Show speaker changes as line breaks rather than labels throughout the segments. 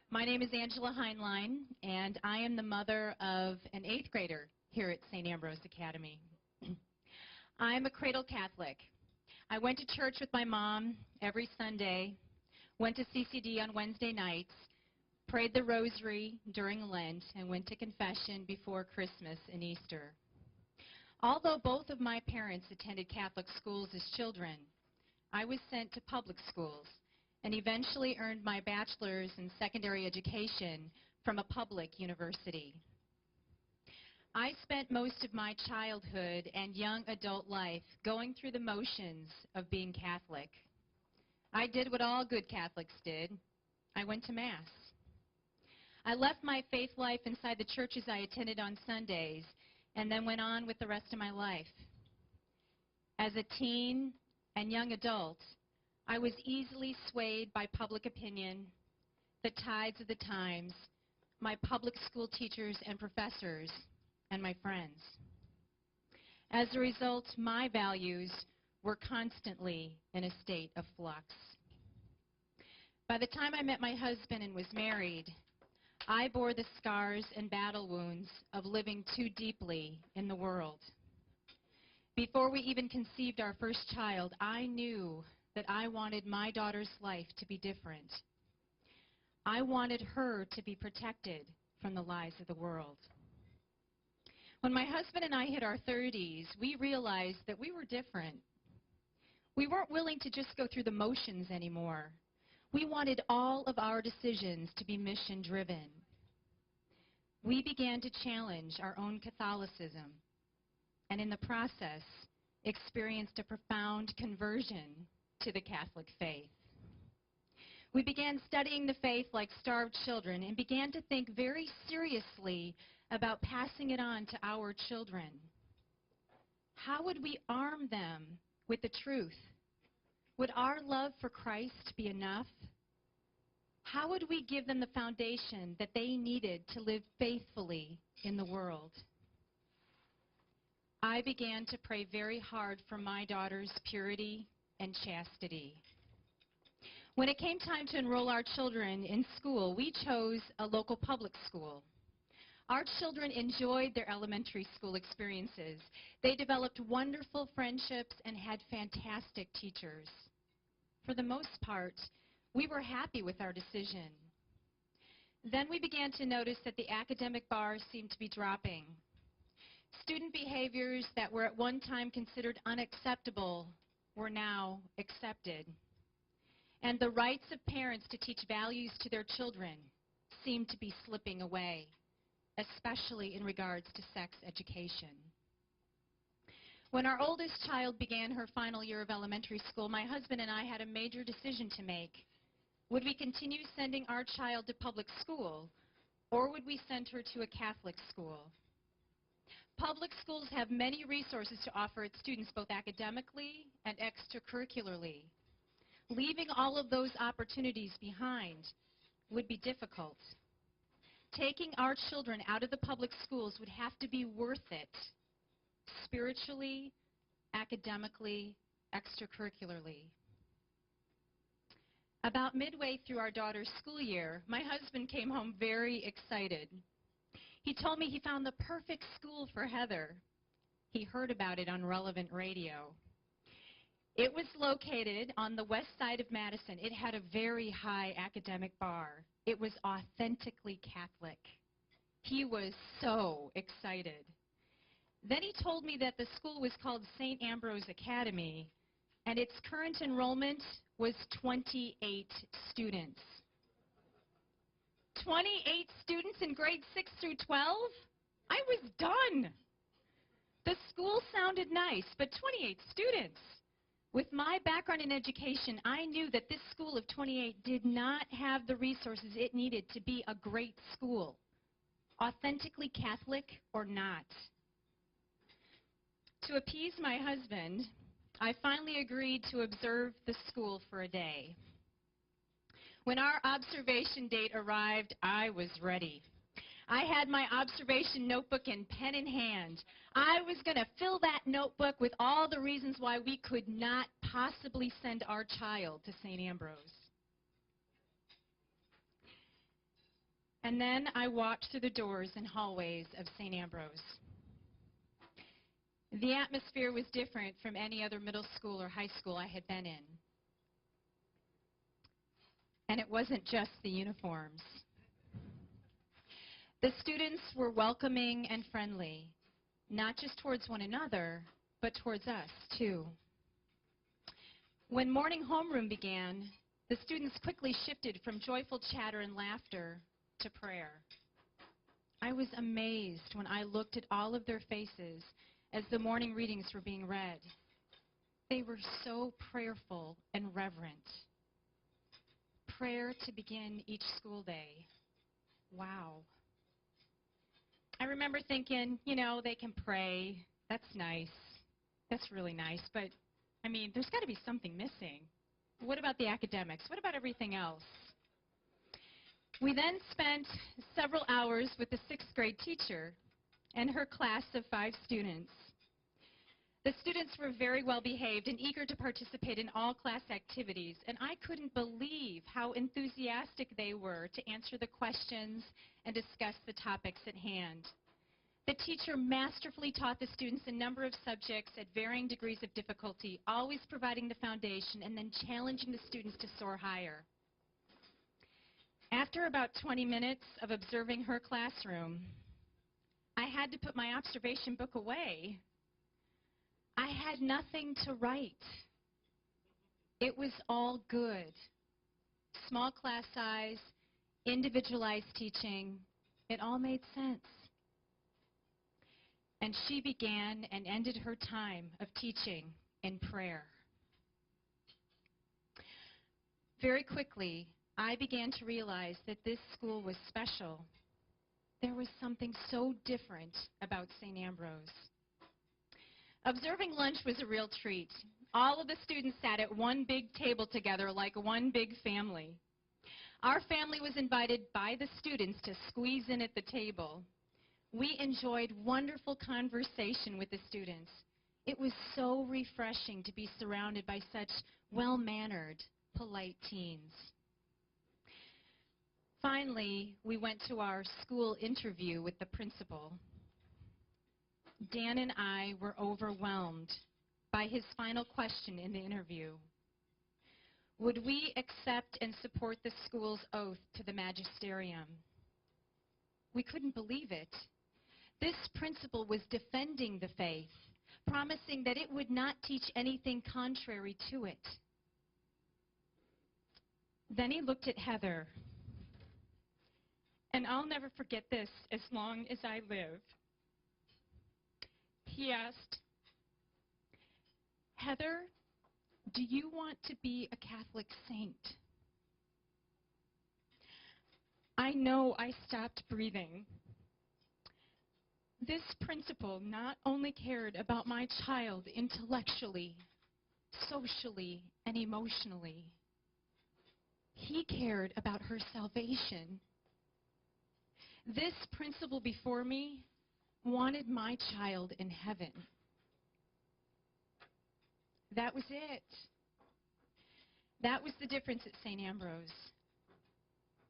My name is Angela Hineline, and I am the mother of an 8th grader here at St. Ambrose Academy. I'm a cradle Catholic. I went to church with my mom every Sunday, went to CCD on Wednesday nights, prayed the rosary during Lent, and went to confession before Christmas and Easter. Although both of my parents attended Catholic schools as children, I was sent to public schools and eventually earned my bachelor's in secondary education from a public university. I spent most of my childhood and young adult life going through the motions of being Catholic. I did what all good Catholics did. I went to Mass. I left my faith life inside the churches I attended on Sundays and then went on with the rest of my life. As a teen and young adult, I was easily swayed by public opinion, the tides of the times, my public school teachers and professors, and my friends. As a result, my values were constantly in a state of flux. By the time I met my husband and was married, I bore the scars and battle wounds of living too deeply in the world. Before we even conceived our first child, I knew that I wanted my daughter's life to be different. I wanted her to be protected from the lies of the world. When my husband and I hit our 30s, we realized that we were different. We weren't willing to just go through the motions anymore. We wanted all of our decisions to be mission-driven. We began to challenge our own Catholicism, and in the process, experienced a profound conversion to the Catholic faith. We began studying the faith like starved children and began to think very seriously about passing it on to our children. How would we arm them with the truth? Would our love for Christ be enough? How would we give them the foundation that they needed to live faithfully in the world? I began to pray very hard for my daughter's purity and chastity. When it came time to enroll our children in school, we chose a local public school. Our children enjoyed their elementary school experiences. They developed wonderful friendships and had fantastic teachers. For the most part, we were happy with our decision. Then we began to notice that the academic bar seemed to be dropping. Student behaviors that were at one time considered unacceptable were now accepted. And the rights of parents to teach values to their children seemed to be slipping away, especially in regards to sex education. When our oldest child began her final year of elementary school, my husband and I had a major decision to make. Would we continue sending our child to public school, or would we send her to a Catholic school? Public schools have many resources to offer its students, both academically and extracurricularly. Leaving all of those opportunities behind would be difficult. Taking our children out of the public schools would have to be worth it, spiritually, academically, extracurricularly. About midway through our daughter's school year, my husband came home very excited. He told me he found the perfect school for Heather. He heard about it on relevant radio. It was located on the west side of Madison. It had a very high academic bar. It was authentically Catholic. He was so excited. Then he told me that the school was called St. Ambrose Academy, and its current enrollment was 28 students. 28 students in grades 6 through 12? I was done. The school sounded nice, but 28 students. With my background in education, I knew that this school of 28 did not have the resources it needed to be a great school, authentically Catholic or not. To appease my husband, I finally agreed to observe the school for a day. When our observation date arrived, I was ready. I had my observation notebook and pen in hand. I was going to fill that notebook with all the reasons why we could not possibly send our child to St. Ambrose. And then I walked through the doors and hallways of St. Ambrose. The atmosphere was different from any other middle school or high school I had been in. And it wasn't just the uniforms. The students were welcoming and friendly, not just towards one another, but towards us, too. When morning homeroom began, the students quickly shifted from joyful chatter and laughter to prayer. I was amazed when I looked at all of their faces as the morning readings were being read. They were so prayerful and reverent. Prayer to begin each school day. Wow. I remember thinking, they can pray. That's nice. That's really nice. But, there's got to be something missing. What about the academics? What about everything else? We then spent several hours with the 6th grade teacher and her class of 5 students. The students were very well behaved and eager to participate in all class activities, and I couldn't believe how enthusiastic they were to answer the questions and discuss the topics at hand. The teacher masterfully taught the students a number of subjects at varying degrees of difficulty, always providing the foundation and then challenging the students to soar higher. After about 20 minutes of observing her classroom, I had to put my observation book away. I had nothing to write. It was all good. Small class size, individualized teaching, it all made sense. And she began and ended her time of teaching in prayer. Very quickly, I began to realize that this school was special. There was something so different about St. Ambrose. Observing lunch was a real treat. All of the students sat at one big table together like one big family. Our family was invited by the students to squeeze in at the table. We enjoyed wonderful conversation with the students. It was so refreshing to be surrounded by such well-mannered, polite teens. Finally, we went to our school interview with the principal. Dan and I were overwhelmed by his final question in the interview. Would we accept and support the school's oath to the magisterium? We couldn't believe it. This principal was defending the faith, promising that it would not teach anything contrary to it. Then he looked at Heather, and I'll never forget this as long as I live. He asked, "Heather, do you want to be a Catholic saint?" I know I stopped breathing. This principal not only cared about my child intellectually, socially, and emotionally, he cared about her salvation. This principal before me wanted my child in heaven. That was it. That was the difference at St. Ambrose.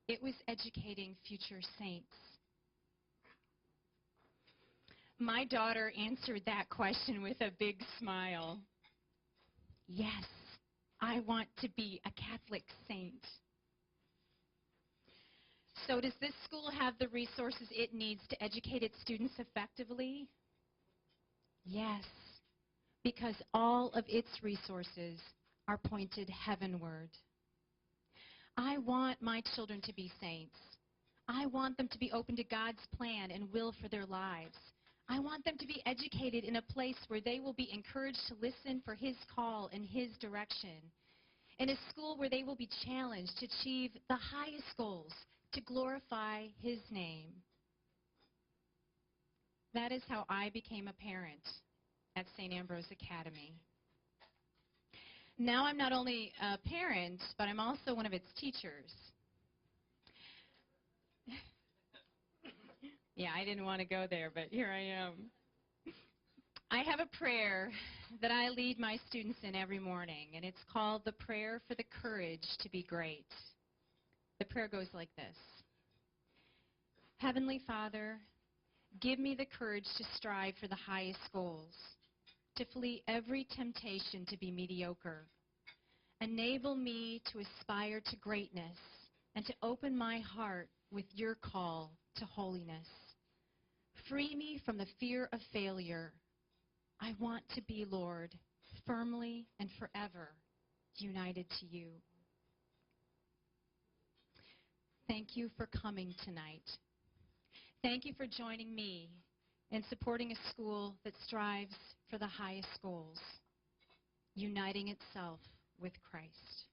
It was educating future saints. My daughter answered that question with a big smile. Yes, I want to be a Catholic saint. So does this school have the resources it needs to educate its students effectively? Yes, because all of its resources are pointed heavenward. I want my children to be saints. I want them to be open to God's plan and will for their lives. I want them to be educated in a place where they will be encouraged to listen for His call and His direction. In a school where they will be challenged to achieve the highest goals, to glorify His name. That is how I became a parent at St. Ambrose Academy. Now I'm not only a parent, but I'm also one of its teachers. Yeah, I didn't want to go there, but here I am. I have a prayer that I lead my students in every morning, and it's called the Prayer for the Courage to be Great. The prayer goes like this. Heavenly Father, give me the courage to strive for the highest goals, to flee every temptation to be mediocre. Enable me to aspire to greatness and to open my heart with your call to holiness. Free me from the fear of failure. I want to be, Lord, firmly and forever united to you. Thank you for coming tonight. Thank you for joining me in supporting a school that strives for the highest goals, uniting itself with Christ.